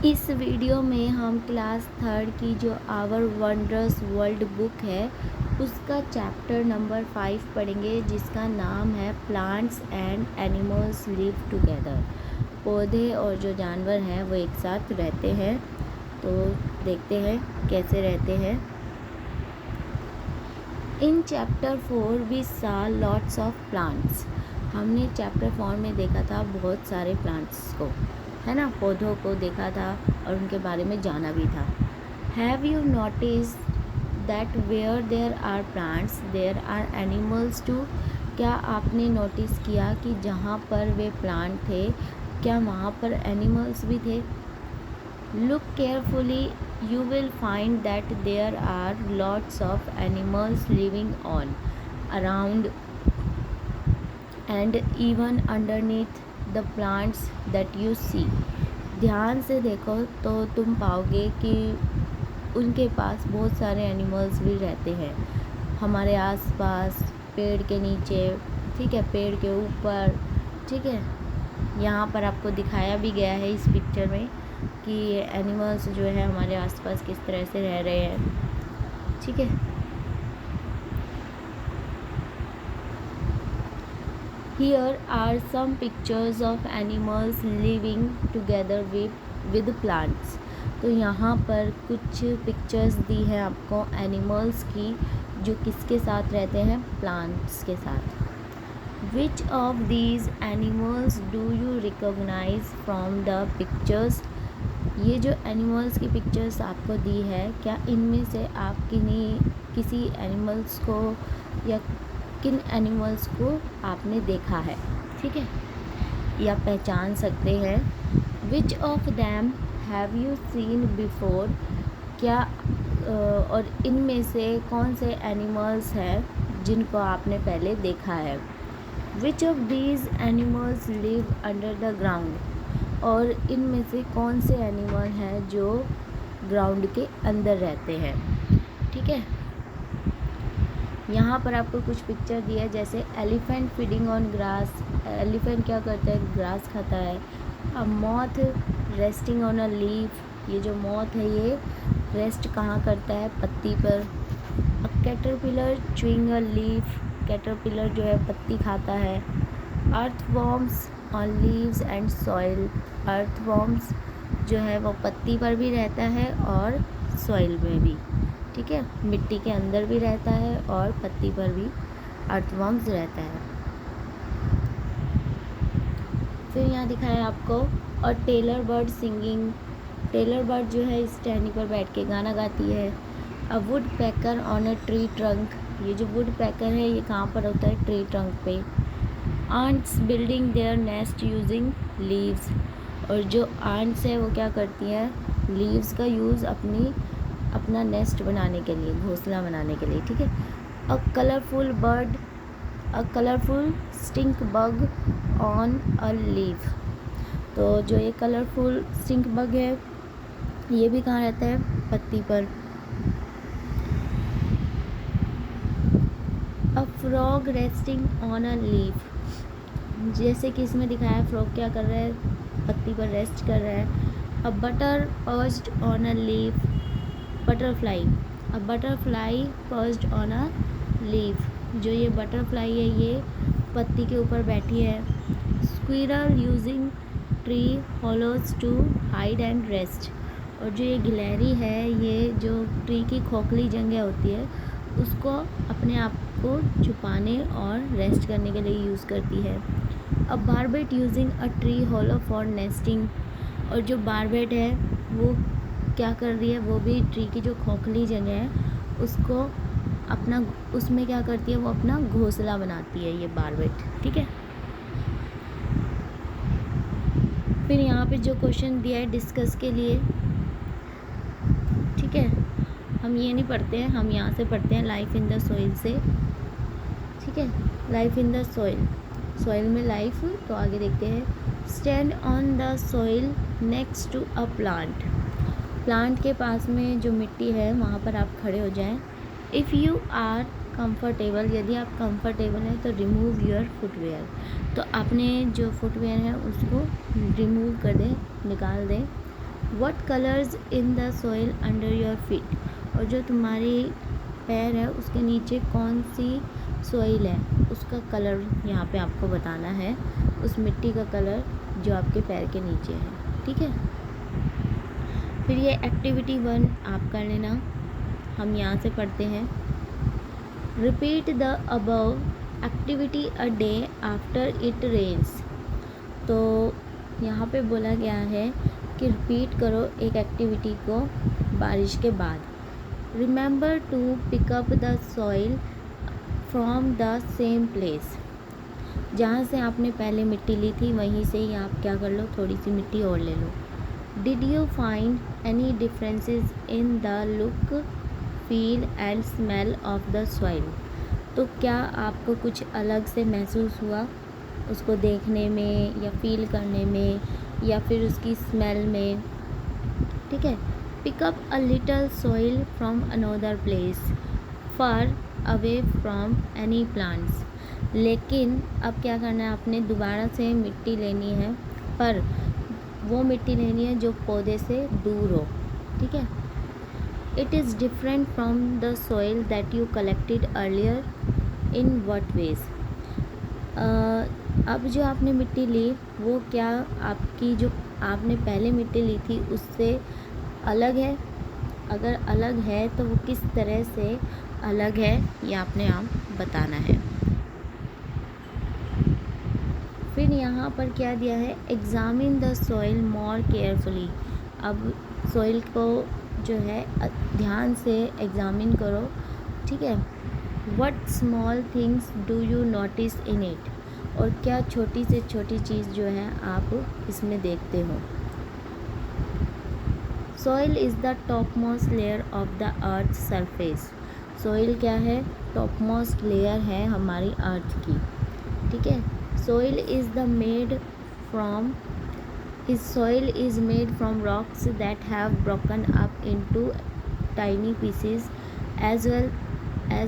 इस वीडियो में हम क्लास थर्ड की जो आवर वंडरस वर्ल्ड बुक है उसका चैप्टर नंबर 5 पढ़ेंगे, जिसका नाम है plants and animals live together. पौधे और जो जानवर हैं वो एक साथ रहते हैं। तो देखते हैं कैसे रहते हैं। In chapter 4 we saw lots of plants. हमने चैप्टर 4 में देखा था बहुत सारे प्लांट्स को, है ना, पौधों को देखा था और उनके बारे में जाना भी था। Have you notice that where there are plants there are animals too. क्या आपने नोटिस किया कि जहाँ पर वे प्लांट थे क्या वहाँ पर एनिमल्स भी थे। Look carefully you will find that there are lots of animals living all around and even underneath the plants that you see। ध्यान से देखो तो तुम पाओगे कि उनके पास बहुत सारे एनिमल्स भी रहते हैं हमारे आसपास, पेड़ के नीचे, ठीक है, पेड़ के ऊपर, ठीक है। यहाँ पर आपको दिखाया भी गया है इस पिक्चर में कि एनिमल्स जो है हमारे आसपास किस तरह से रह रहे हैं, ठीक है। Here are some pictures of animals living together with plants। तो यहाँ पर कुछ पिक्चर्स दी हैं आपको एनिमल्स की जो किसके साथ रहते हैं, प्लांट्स के साथ। Which of these animals do you recognize from the pictures। ये जो एनिमल्स की पिक्चर्स आपको दी है, क्या इनमें से आप किसी एनिमल्स को या किन एनिमल्स को आपने देखा है, ठीक है, या पहचान सकते हैं। Which of them have you seen before। क्या और इनमें से कौन से एनिमल्स हैं जिनको आपने पहले देखा है। Which of these animals live under the ground। और इनमें से कौन से एनिमल हैं जो ग्राउंड के अंदर रहते हैं, ठीक है। यहाँ पर आपको कुछ पिक्चर दिया है, जैसे elephant feeding on grass. Elephant क्या करता है, ग्रास खाता है। A moth resting on a leaf. ये जो मॉथ है ये रेस्ट कहाँ करता है, पत्ती पर। A caterpillar chewing a leaf. Caterpillar जो है पत्ती खाता है। Earthworms on leaves and soil. Earthworms जो है वो पत्ती पर भी रहता है और सॉइल में भी, ठीक है, मिट्टी के अंदर भी रहता है और पत्ती पर भी अर्थवॉर्म्स रहता है। फिर यहाँ दिखाया आपको और tailor bird singing. Tailor bird जो है इस टहनी पर बैठ के गाना गाती है। A woodpecker on a tree trunk. ये जो वुड पैकर है ये कहाँ पर होता है, ट्री ट्रंक पे। Ants building their nest using leaves. और जो आंट्स है वो क्या करती हैं, लीव्स का यूज़ अपना नेस्ट बनाने के लिए, घोंसला बनाने के लिए, ठीक है। A colourful bird, a colourful stink bug on a leaf. तो जो ये कलरफुल स्टिंक बग है ये भी कहाँ रहता है, पत्ती पर। A frog resting on a leaf. जैसे कि इसमें दिखाया है, फ्रॉग क्या कर रहा है, पत्ती पर रेस्ट कर रहा है। A butter perched on a leaf. Butterfly, a butterfly perched on a leaf. जो ये बटरफ्लाई है ये पत्ती के ऊपर बैठी है। Squirrel using tree hollows to hide and rest. और जो ये गिलहरी है ये जो ट्री की खोखली जगह होती है उसको अपने आप को छुपाने और रेस्ट करने के लिए यूज़ करती है। A barbet using a tree hollow for nesting. और जो बारबेट है वो क्या कर रही है, वो भी ट्री की जो खोखली जगह है उसको अपना, उसमें क्या करती है, वो अपना घोंसला बनाती है ये बारबेट, ठीक है। फिर यहाँ पे जो क्वेश्चन दिया है डिस्कस के लिए, ठीक है, हम ये नहीं पढ़ते हैं, हम यहाँ से पढ़ते हैं लाइफ इन द सोइल से, ठीक है। Life in the soil, soil में लाइफ, तो आगे देखते हैं। Stand on the soil next to a plant. Plant के पास में जो मिट्टी है वहाँ पर आप खड़े हो जाएं। इफ़ यू आर कंफर्टेबल, यदि आप कंफर्टेबल हैं तो रिमूव योर फुटवेयर। तो आपने जो फुटवेयर है उसको रिमूव कर दें, निकाल दें। What colours in the soil under your feet, और जो तुम्हारी पैर है उसके नीचे कौन सी सॉइल है उसका कलर यहाँ पे आपको बताना है, उस मिट्टी का कलर जो आपके पैर के नीचे है। ठीक है, फिर ये एक्टिविटी 1 आप कर लेना। हम यहाँ से पढ़ते हैं, repeat the above activity a day after it rains. तो यहाँ पे बोला गया है कि रिपीट करो एक एक्टिविटी को बारिश के बाद। Remember to pick up the soil from the same place, जहाँ से आपने पहले मिट्टी ली थी वहीं से ही आप क्या कर लो, थोड़ी सी मिट्टी और ले लो। Did you find any differences in the look, feel and smell of the soil, तो क्या आपको कुछ अलग से महसूस हुआ उसको देखने में या फील करने में या फिर उसकी स्मेल में। ठीक है, pick up a little soil from another place far away from any plants, लेकिन अब क्या करना है, आपने दोबारा से मिट्टी लेनी है, पर वो मिट्टी लेनी है जो पौधे से दूर हो। ठीक है, it is different from the soil that you collected earlier in what ways, अब जो आपने मिट्टी ली वो क्या आपकी जो आपने पहले मिट्टी ली थी उससे अलग है, अगर अलग है तो वो किस तरह से अलग है ये आपने आप बताना है। फिर यहाँ पर क्या दिया है, examine the soil more carefully, अब सॉइल को जो है ध्यान से एग्जामिन करो। ठीक है, what small things do you notice in it, और क्या छोटी से छोटी चीज़ जो है आप इसमें देखते हो। Soil is the top most layer of the earth surface, soil क्या है, टॉप मोस्ट लेयर है हमारी अर्थ की। ठीक है, soil is made from rocks that have broken up into tiny pieces, as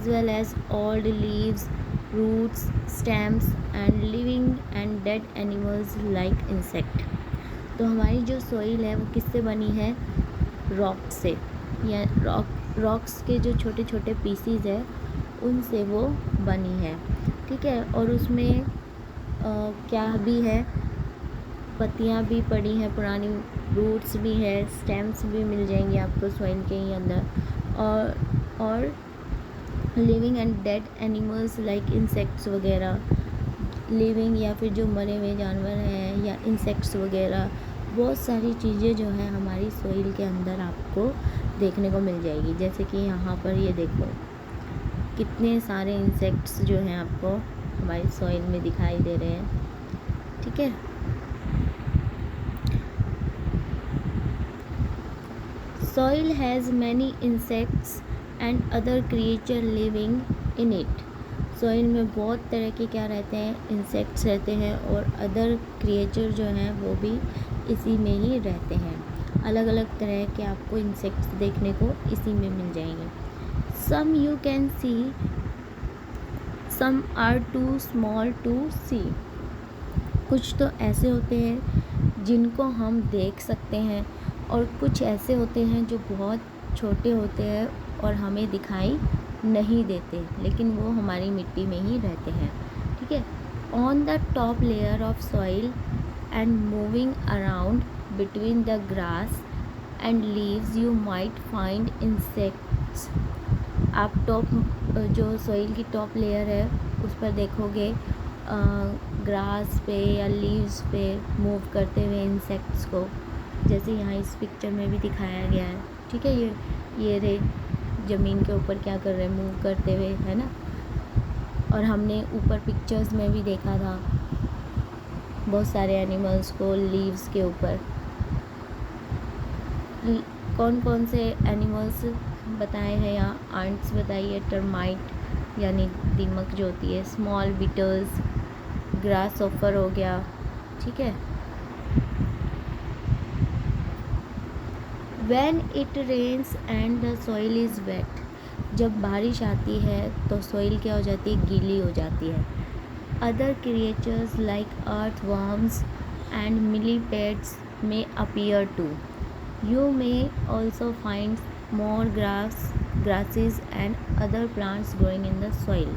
well as old leaves, roots, stems and living and dead animals like insect। तो हमारी जो सॉइल है वो किससे बनी है, रॉक से, या रॉक्स के जो छोटे छोटे पीसीज है उनसे वो बनी है। ठीक है, और उसमें क्या भी है, पत्तियाँ भी पड़ी हैं पुरानी, रूट्स भी है, स्टेम्स भी मिल जाएंगे आपको सॉइल के ही अंदर, और living and dead animals like insects वगैरह, लिविंग या फिर जो मरे हुए जानवर हैं या इंसेक्ट्स वगैरह, बहुत सारी चीज़ें जो हैं हमारी सॉइल के अंदर आपको देखने को मिल जाएगी। जैसे कि यहाँ पर ये देखो कितने सारे इंसेक्ट्स जो हैं आपको हमारी सॉइल में दिखाई दे रहे हैं। ठीक है, soil has many insects and other creature living in it, soil में बहुत तरह के क्या रहते हैं, इंसेक्ट्स रहते हैं और अदर क्रिएचर जो हैं वो भी इसी में ही रहते हैं। अलग अलग तरह के आपको इंसेक्ट्स देखने को इसी में मिल जाएंगे। Some you can see, some are too small to see, कुछ तो ऐसे होते हैं जिनको हम देख सकते हैं और कुछ ऐसे होते हैं जो बहुत छोटे होते हैं और हमें दिखाई नहीं देते, लेकिन वो हमारी मिट्टी में ही रहते हैं। ठीक है, on the top layer of soil and moving around between the grass and leaves you might find insects, आप टॉप जो सॉइल की टॉप लेयर है उस पर देखोगे ग्रास पे या लीव्स पे मूव करते हुए इंसेक्ट्स को, जैसे यहाँ इस पिक्चर में भी दिखाया गया है। ठीक है, ये रे ज़मीन के ऊपर क्या कर रहे हैं, मूव करते हुए, है ना। और हमने ऊपर पिक्चर्स में भी देखा था बहुत सारे एनिमल्स को लीव्स के ऊपर। कौन कौन से एनिमल्स बताए हैं यहाँ, आंट्स बताइए, टर्माइट यानी दीमक जो होती है, स्मॉल बीटल्स, ग्रास ऑफर हो गया। ठीक है, when it rains and the soil is wet, जब बारिश आती है तो सॉइल क्या हो जाती है, गीली हो जाती है। Other creatures like earth worms and millipedes में appear too, You may also find more grasses and other plants growing in the soil.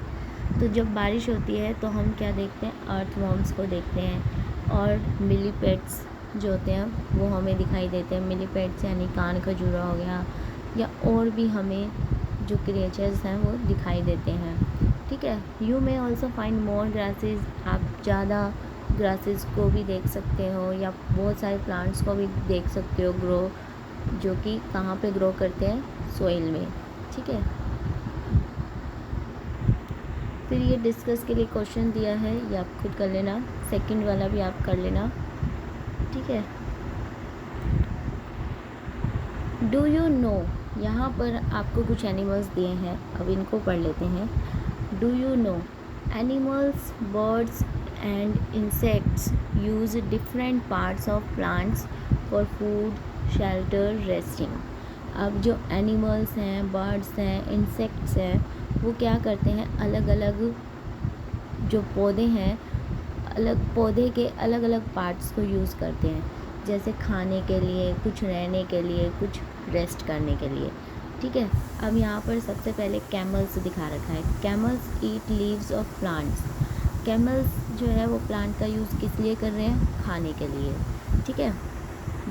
तो जब बारिश होती है तो हम क्या देखते हैं, अर्थवॉर्म्स को देखते हैं और मिलीपेड्स जो होते हैं वो हमें दिखाई देते हैं। मिलीपेड्स यानी कान खजूरा हो गया, या और भी हमें जो क्रिएचर्स हैं वो दिखाई देते हैं। ठीक है। You may also find more grasses, आप ज़्यादा ग्रासेस को भी देख सकते हो या बहुत सारे प्लांट्स को भी देख सकते हो ग्रो, जो कि कहाँ पे ग्रो करते हैं, सोइल में। ठीक है। फिर ये डिस्कस के लिए क्वेश्चन दिया है, ये आप खुद कर लेना, सेकंड वाला भी आप कर लेना। ठीक है। डू यू नो, यहाँ पर आपको कुछ एनिमल्स दिए हैं, अब इनको पढ़ लेते हैं। Do you know animals, birds and insects use different parts of plants for food, shelter, resting. अब जो एनिमल्स हैं, बर्ड्स हैं, इंसेक्ट्स हैं, वो क्या करते हैं, अलग अलग जो पौधे हैं, अलग पौधे के अलग अलग पार्ट्स को यूज़ करते हैं, जैसे खाने के लिए, कुछ रहने के लिए, कुछ रेस्ट करने के लिए। ठीक है। अब यहाँ पर सबसे पहले कैमल्स दिखा रखा है। Camels eat leaves of plants. Camels जो है वो प्लांट का यूज़ किस लिए कर रहे हैं, खाने के लिए। ठीक है।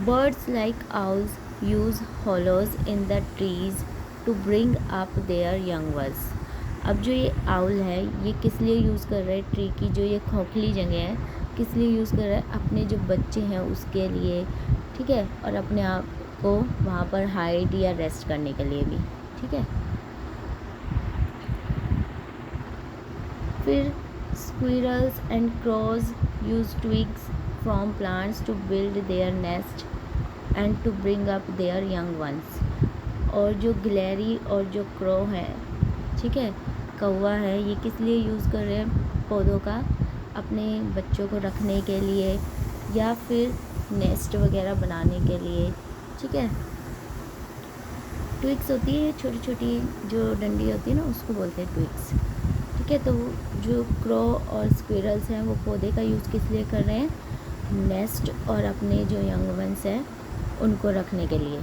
Birds like owls use hollows in the trees to bring up their young ones. अब जो ये आउल है ये किस लिए यूज़ कर रहा है, ट्री की जो ये खोखली जगह है किस लिए यूज़ कर रहा है, अपने जो बच्चे हैं उसके लिए। ठीक है। और अपने आप को वहाँ पर हाइड या रेस्ट करने के लिए भी। ठीक है। फिर squirrels and crows use twigs from plants to build their nest and to bring up their young ones. और जो गिलहरी और जो क्रो है, ठीक है, कौवा है, ये किस लिए यूज़ कर रहे हैं, पौधों का अपने बच्चों को रखने के लिए या फिर नेस्ट वगैरह बनाने के लिए। ठीक है। ट्विग्स होती है छोटी छोटी जो डंडी होती है ना, उसको बोलते हैं ट्विग्स। ठीक है। तो जो क्रो और स्क्विरल्स हैं वो पौधे का यूज़ किस लिए कर रहे हैं, नेस्ट और अपने जो यंग वंस हैं उनको रखने के लिए।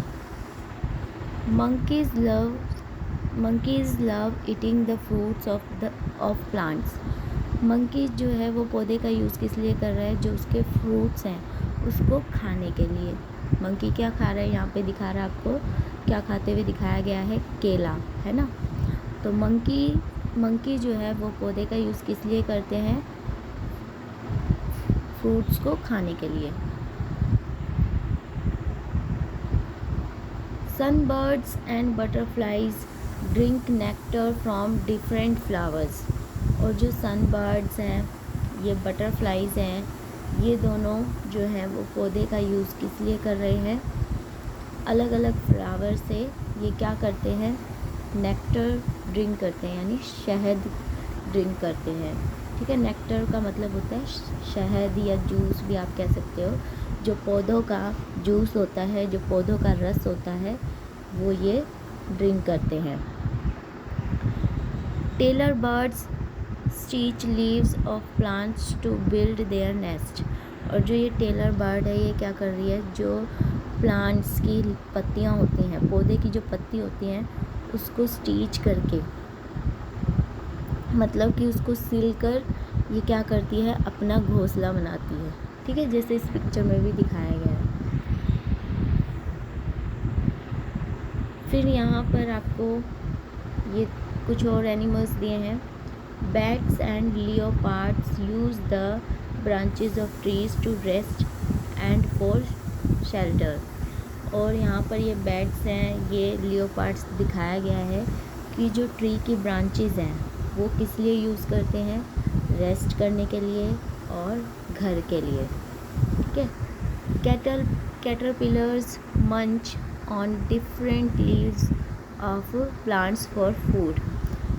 Monkeys love eating the fruits of plants. Monkeys जो है वो पौधे का यूज़ किस लिए कर रहा है, जो उसके फ्रूट्स हैं उसको खाने के लिए। मंकी क्या खा रहा है, यहाँ पे दिखा रहा है आपको, क्या खाते हुए दिखाया गया है, केला, है ना। तो मंकी जो है वो पौधे का यूज़ किस लिए करते हैं, फ्रूट्स को खाने के लिए। Sunbirds and butterflies drink nectar from different flowers. और जो सनबर्ड्स हैं, ये बटरफ्लाइज हैं, ये दोनों जो हैं वो पौधे का यूज़ किस लिए कर रहे हैं, अलग अलग फ्लावर से ये क्या करते हैं, नेक्टर ड्रिंक करते हैं, यानी शहद ड्रिंक करते हैं। ठीक है। नेक्टर का मतलब होता है शहद या जूस भी आप कह सकते हो। जो पौधों का जूस होता है, जो पौधों का रस होता है, वो ये ड्रिंक करते हैं। Tailor birds stitch leaves of plants to build their nest. और जो ये टेलर बर्ड है ये क्या कर रही है, जो प्लांट्स की पत्तियां होती हैं, पौधे की जो पत्ती होती हैं उसको स्टीच करके, मतलब कि उसको सिल कर ये क्या करती है, अपना घोंसला बनाती है। ठीक है। जैसे इस पिक्चर में भी दिखाया गया है। फिर यहाँ पर आपको ये कुछ और एनिमल्स दिए हैं। Bats and leopards use the branches of trees to rest and for shelter. और यहाँ पर ये बैट्स हैं, ये लियोपार्ड्स दिखाया गया है कि जो ट्री की ब्रांचेस हैं वो किस लिए यूज़ करते हैं, रेस्ट करने के लिए और घर के लिए। ठीक है। कैटरपिलर्स मंच on different leaves of plants for food.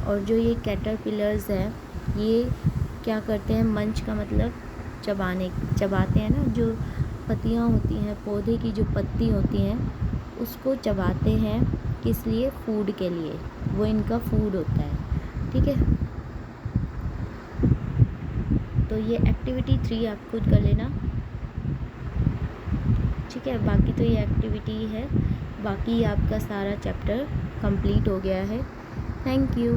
और जो ये कैटरपिलर्स हैं ये क्या करते हैं, मंच का मतलब चबाते हैं ना, जो पत्तियाँ होती हैं, पौधे की जो पत्ती होती हैं उसको चबाते हैं, किस लिए, फूड के लिए, वो इनका फूड होता है। ठीक है। तो ये एक्टिविटी 3 आप खुद कर लेना। ठीक है। बाकी तो ये एक्टिविटी है, बाकी आपका सारा चैप्टर कंप्लीट हो गया है। Thank you.